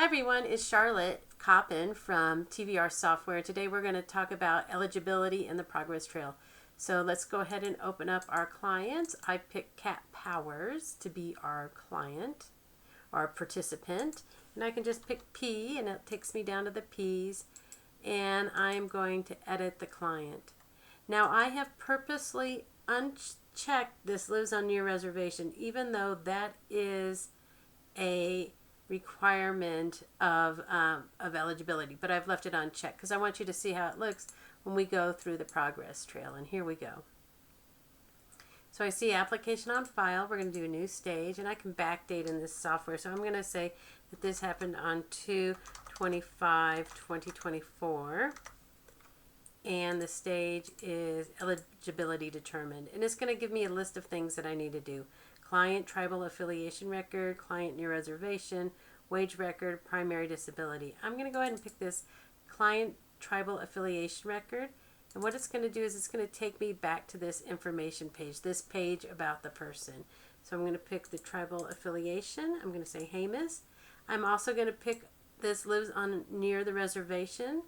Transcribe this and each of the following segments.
Hi everyone, it's Charlotte Coppin from TVR Software. Today we're going to talk about eligibility and the progress trail. So let's go ahead and open up our client. I picked Cat Powers to be our client, our participant. And I can just pick P and it takes me down to the P's. And I'm going to edit the client. Now I have purposely unchecked this lives on your reservation, even though that is a requirement of eligibility, but I've left it unchecked because I want you to see how it looks when we go through the progress trail. And here we go. So I see application on file. We're going to do a new stage, and I can backdate in this software. So I'm going to say that this happened on 2/25/2024, and the stage is eligibility determined, and it's going to give me a list of things that I need to do. Client tribal affiliation record, client near reservation, wage record, primary disability. I'm going to go ahead and pick this client tribal affiliation record. And what it's going to do is it's going to take me back to this information page, this page about the person. So I'm going to pick the tribal affiliation. I'm going to say Hamas. I'm also going to pick this lives on near the reservation.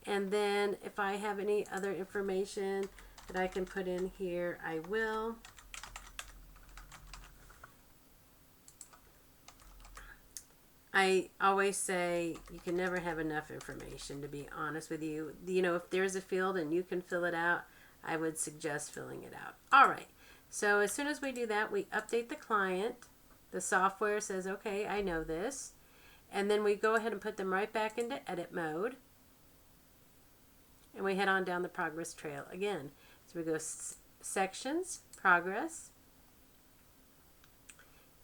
And then if I have any other information that I can put in here, I will. I always say you can never have enough information, to be honest with you. You know, if there's a field and you can fill it out, I would suggest filling it out. All right. So as soon as we do that, we update the client. The software says, okay, I know this. And then we go ahead and put them right back into edit mode. And we head on down the progress trail again. So we go sections, progress.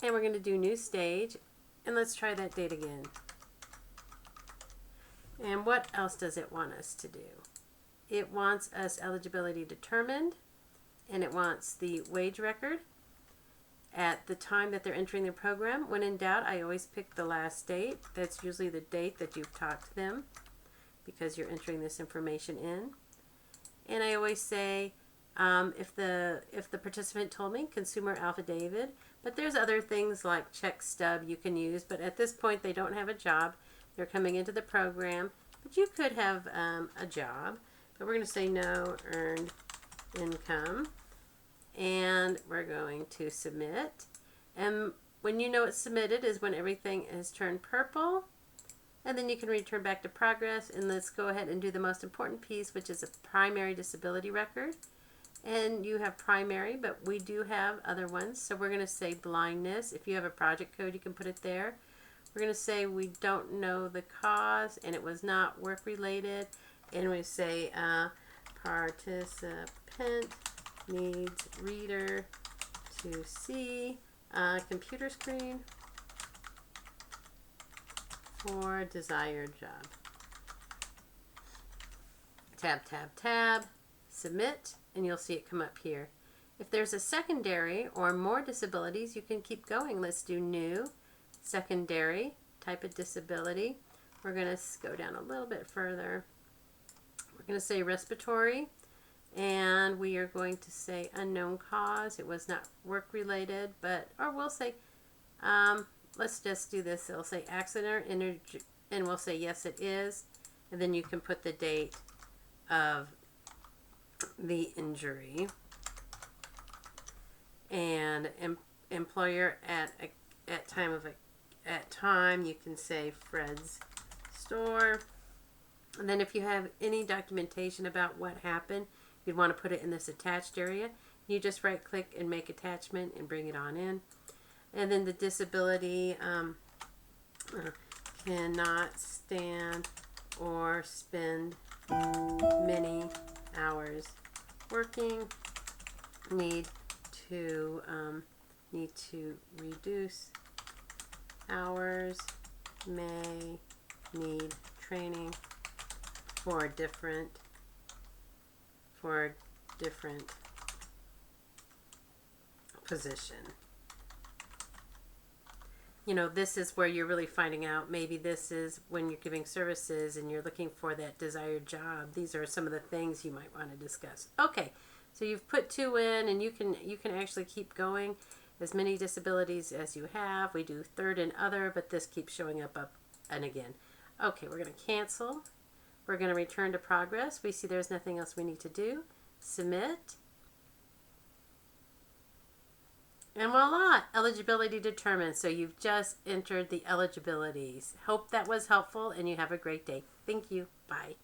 And we're going to do new stage. And let's try that date again. And what else does it want us to do? It wants us eligibility determined, and it wants the wage record at the time that they're entering the program. When in doubt, I always pick the last date. That's usually the date that you've talked to them because you're entering this information in. And I always say, if the participant told me, consumer affidavit. But there's other things like check stub you can use. But at this point, they don't have a job. They're coming into the program. But you could have a job. But we're going to say no earned income. And we're going to submit. And when you know it's submitted is when everything is turned purple. And then you can return back to progress. And let's go ahead and do the most important piece, which is a primary disability record. And you have primary, but we do have other ones. So we're going to say blindness. If you have a project code, you can put it there. We're going to say we don't know the cause, and it was not work-related. And we say participant needs reader to see computer screen for desired job. Tab, tab, tab. Submit. And you'll see it come up here. If there's a secondary or more disabilities, you can keep going. Let's do new, secondary, type of disability. We're going to go down a little bit further. We're going to say respiratory, and we are going to say unknown cause. It was not work-related, or we'll say, let's just do this. It'll say accident, and we'll say yes, it is. And then you can put the date of the injury, and employer at time you can say Fred's store. And then if you have any documentation about what happened, you'd want to put it in this attached area. You just right click and make attachment and bring it on in. And then the disability cannot stand or spend many hours working, need to reduce hours, may need training for different position. You know, this is where you're really finding out. Maybe this is when you're giving services and you're looking for that desired job. These are some of the things you might want to discuss. Okay, so you've put 2 in, and you can actually keep going as many disabilities as you have. We do third and other, but this keeps showing up and again. Okay, we're going to cancel. We're going to return to progress. We see there's nothing else we need to do. Submit. And voila, eligibility determined. So you've just entered the eligibilities. Hope that was helpful and you have a great day. Thank you. Bye.